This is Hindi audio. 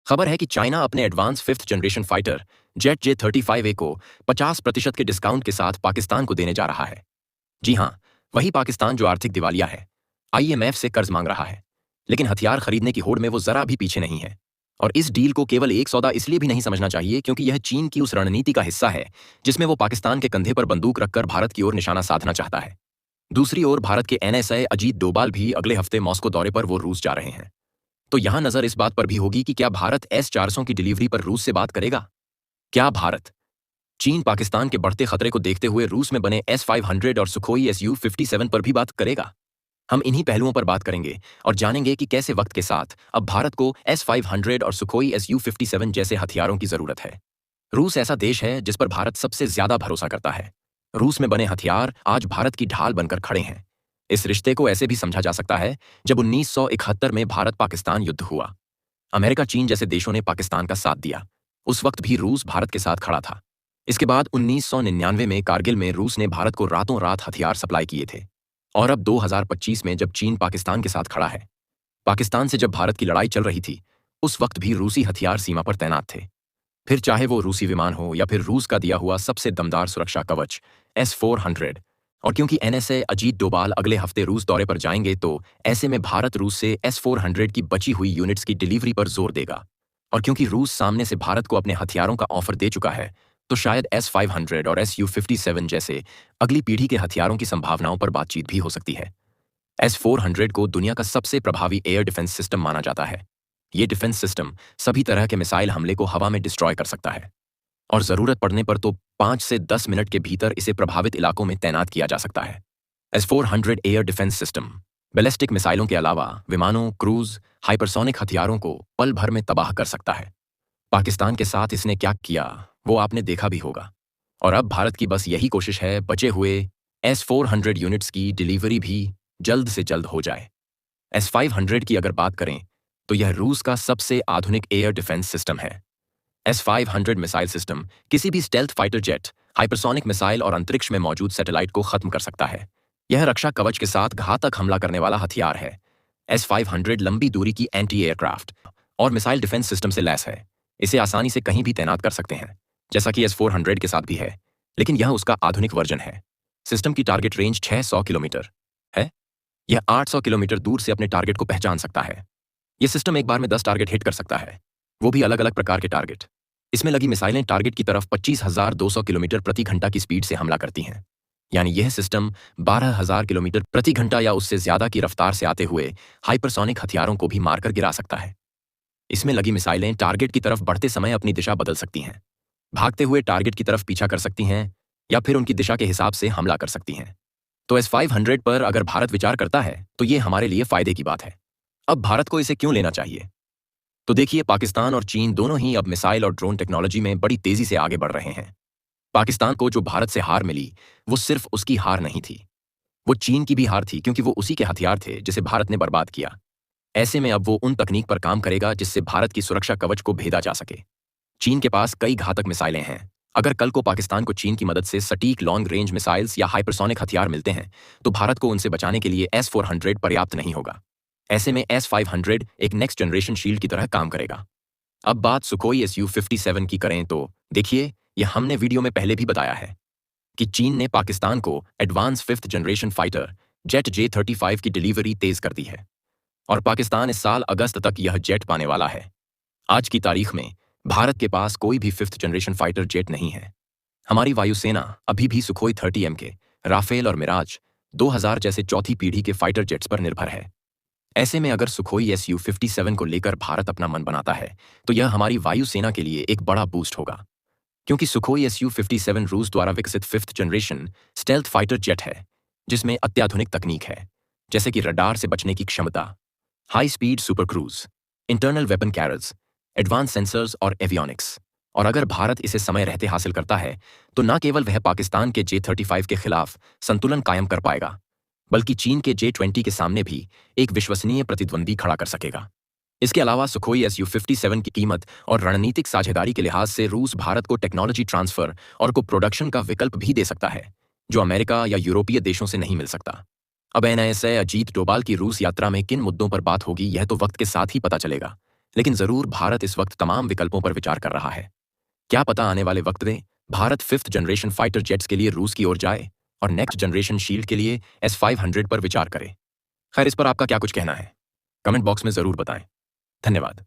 खबर है कि चाइना अपने advance fifth generation fighter jet J-35A को 50% के डिस्काउंट के साथ पाकिस्तान को देने जा रहा है। जी हाँ, वही पाकिस्तान जो आर्थिक दिवालिया है, IMF से कर्ज मांग रहा है, लेकिन हथियार खरीदने की होड़ में वो जरा भी पीछे नहीं है। और इस डील को केवल एक सौदा इसलिए भी नहीं समझना चाहिए क्योंकि यह चीन की उस रणनीति का हिस्सा है जिसमें वो पाकिस्तान के कंधे पर बंदूक रखकर भारत की ओर निशाना साधना चाहता है। दूसरी ओर भारत के NSA अजीत डोभाल भी अगले हफ्ते मॉस्को दौरे पर वो रूस जा रहे हैं। तो यहां नजर इस बात पर भी होगी कि क्या भारत S-400 की डिलीवरी पर रूस से बात करेगा। क्या भारत चीन पाकिस्तान के बढ़ते खतरे को देखते हुए रूस में बने S-500 और सुखोई Su-57 पर भी बात करेगा। हम इन्हीं पहलुओं पर बात करेंगे और जानेंगे कि कैसे वक्त के साथ अब भारत को S-500 और सुखोई Su-57 जैसे हथियारों की जरूरत है। रूस ऐसा देश है जिस पर भारत सबसे ज्यादा भरोसा करता है। रूस में बने हथियार आज भारत की ढाल बनकर खड़े हैं। इस रिश्ते को ऐसे भी समझा जा सकता है, जब 1971 में भारत पाकिस्तान युद्ध हुआ, अमेरिका चीन जैसे देशों ने पाकिस्तान का साथ दिया। उस वक्त भी रूस भारत के साथ खड़ा था। इसके बाद 1999 में कारगिल में रूस ने भारत को रातों रात हथियार सप्लाई किए थे। और अब 2025 में जब चीन पाकिस्तान के साथ खड़ा है, पाकिस्तान से जब भारत की लड़ाई चल रही थी, उस वक्त भी रूसी हथियार सीमा पर तैनात थे। फिर चाहे वो रूसी विमान हो या फिर रूस का दिया हुआ सबसे दमदार सुरक्षा कवच S-400। और क्योंकि NSA अजीत डोभाल अगले हफ्ते रूस दौरे पर जाएंगे, तो ऐसे में भारत रूस से S-400 की बची हुई यूनिट्स की डिलीवरी पर जोर देगा। और क्योंकि रूस सामने से भारत को अपने हथियारों का ऑफर दे चुका है, तो शायद S-500 और Su-57 जैसे अगली पीढ़ी के हथियारों की संभावनाओं पर बातचीत भी हो सकती है। S-400 को दुनिया का सबसे प्रभावी एयर डिफेंस सिस्टम माना जाता है। ये डिफेंस सिस्टम सभी तरह के मिसाइल हमले को हवा में डिस्ट्रॉय कर सकता है और जरूरत पड़ने पर तो 5 से 10 मिनट के भीतर इसे प्रभावित इलाकों में तैनात किया जा सकता है। S-400 air defence system ballistic मिसाइलों के अलावा विमानों, क्रूज, हाइपरसोनिक हथियारों को पल भर में तबाह कर सकता है। पाकिस्तान के साथ इसने क्या किया वो आपने देखा भी होगा। और अब भारत की बस यही कोशिश है बचे हुए S-400 यूनिट्स की डिलीवरी भी जल्द से जल्द हो जाए। S-500 की अगर बात करें तो यह रूस का सबसे आधुनिक एयर डिफेंस सिस्टम है। S-500 मिसाइल सिस्टम किसी भी stealth fighter jet, hypersonic missile और अंतरिक्ष में मौजूद सैटेलाइट को खत्म कर सकता है। यह रक्षा कवच के साथ घातक हमला करने वाला हथियार है। S-500 लंबी दूरी की एंटी एयरक्राफ्ट और मिसाइल डिफेंस सिस्टम से लैस है। इसे आसानी से कहीं भी तैनात कर सकते हैं, जैसा कि S-400 के साथ भी है, लेकिन यह उसका आधुनिक वर्जन है। सिस्टम की टारगेट रेंज 600 किलोमीटर है। यह 800 किलोमीटर दूर से अपने टारगेट को पहचान सकता है। यह सिस्टम एक बार में 10 टारगेट हिट कर सकता है, वो भी अलग अलग प्रकार के टारगेट। इसमें लगी मिसाइलें टारगेट की तरफ 25,200 किलोमीटर प्रति घंटा की स्पीड से हमला करती हैं। यानी यह सिस्टम 12,000 किलोमीटर प्रति घंटा या उससे ज्यादा की रफ्तार से आते हुए हाइपरसोनिक हथियारों को भी मारकर गिरा सकता है। इसमें लगी मिसाइलें टारगेट की तरफ बढ़ते समय अपनी दिशा बदल सकती हैं, भागते हुए टारगेट की तरफ पीछा कर सकती हैं या फिर उनकी दिशा के हिसाब से हमला कर सकती हैं। तो S-500 पर अगर भारत विचार करता है तो ये हमारे लिए फायदे की बात है। अब भारत को इसे क्यों लेना चाहिए? तो देखिए, पाकिस्तान और चीन दोनों ही अब मिसाइल और ड्रोन टेक्नोलॉजी में बड़ी तेजी से आगे बढ़ रहे हैं। पाकिस्तान को जो भारत से हार मिली वो सिर्फ उसकी हार नहीं थी, वो चीन की भी हार थी, क्योंकि वो उसी के हथियार थे जिसे भारत ने बर्बाद किया। ऐसे में अब वो उन तकनीक पर काम करेगा जिससे भारत की सुरक्षा कवच को भेदा जा सके। चीन के पास कई घातक मिसाइलें हैं। अगर कल को पाकिस्तान को चीन की मदद से सटीक लॉन्ग रेंज मिसाइल्स या हाइपरसोनिक हथियार मिलते हैं, तो भारत को उनसे बचाने के लिए S-400 पर्याप्त नहीं होगा। ऐसे में S-500 एक नेक्स्ट जनरेशन शील्ड की तरह काम करेगा। अब बात सुखोई Su-57 की करें तो देखिए, यह हमने वीडियो में पहले भी बताया है कि चीन ने पाकिस्तान को advance fifth generation fighter jet J-35 की डिलीवरी तेज कर दी है और पाकिस्तान इस साल अगस्त तक यह जेट पाने वाला है। आज की तारीख में भारत के पास कोई भी फिफ्थ जनरेशन फाइटर जेट नहीं है। हमारी वायुसेना अभी भी सुखोई 30 MK, राफेल और मिराज 2000 जैसे चौथी पीढ़ी के फाइटर जेट्स पर निर्भर है। ऐसे में अगर सुखोई Su-57 को लेकर भारत अपना मन बनाता है तो यह हमारी वायुसेना के लिए एक बड़ा बूस्ट होगा, क्योंकि सुखोई Su-57 रूस द्वारा विकसित fifth generation stealth fighter jet है जिसमें अत्याधुनिक तकनीक है, जैसे कि रडार से बचने की क्षमता, high speed super cruise, internal weapon carriers, advance sensors और एवियोनिक्स। और अगर भारत इसे समय रहते हासिल करता है तो न केवल वह पाकिस्तान के J-35 के खिलाफ संतुलन कायम कर पाएगा, बल्कि चीन के J-20 के सामने भी एक विश्वसनीय प्रतिद्वंदी खड़ा कर सकेगा। इसके अलावा सुखोई Su-57 की कीमत और रणनीतिक साझेदारी के लिहाज से रूस भारत को टेक्नोलॉजी ट्रांसफर और को प्रोडक्शन का विकल्प भी दे सकता है, जो अमेरिका या यूरोपीय देशों से नहीं मिल सकता। अब NSA अजीत डोभाल की रूस यात्रा में किन मुद्दों पर बात होगी, यह तो वक्त के साथ ही पता चलेगा, लेकिन जरूर भारत इस वक्त तमाम विकल्पों पर विचार कर रहा है। क्या पता आने वाले वक्त में Bharat 5th generation fighter jets के लिए रूस की ओर जाए और नेक्स्ट जनरेशन शील्ड के लिए S-500 पर विचार करे। खैर, इस पर आपका क्या कुछ कहना है? कमेंट बॉक्स में जरूर बताएं। धन्यवाद।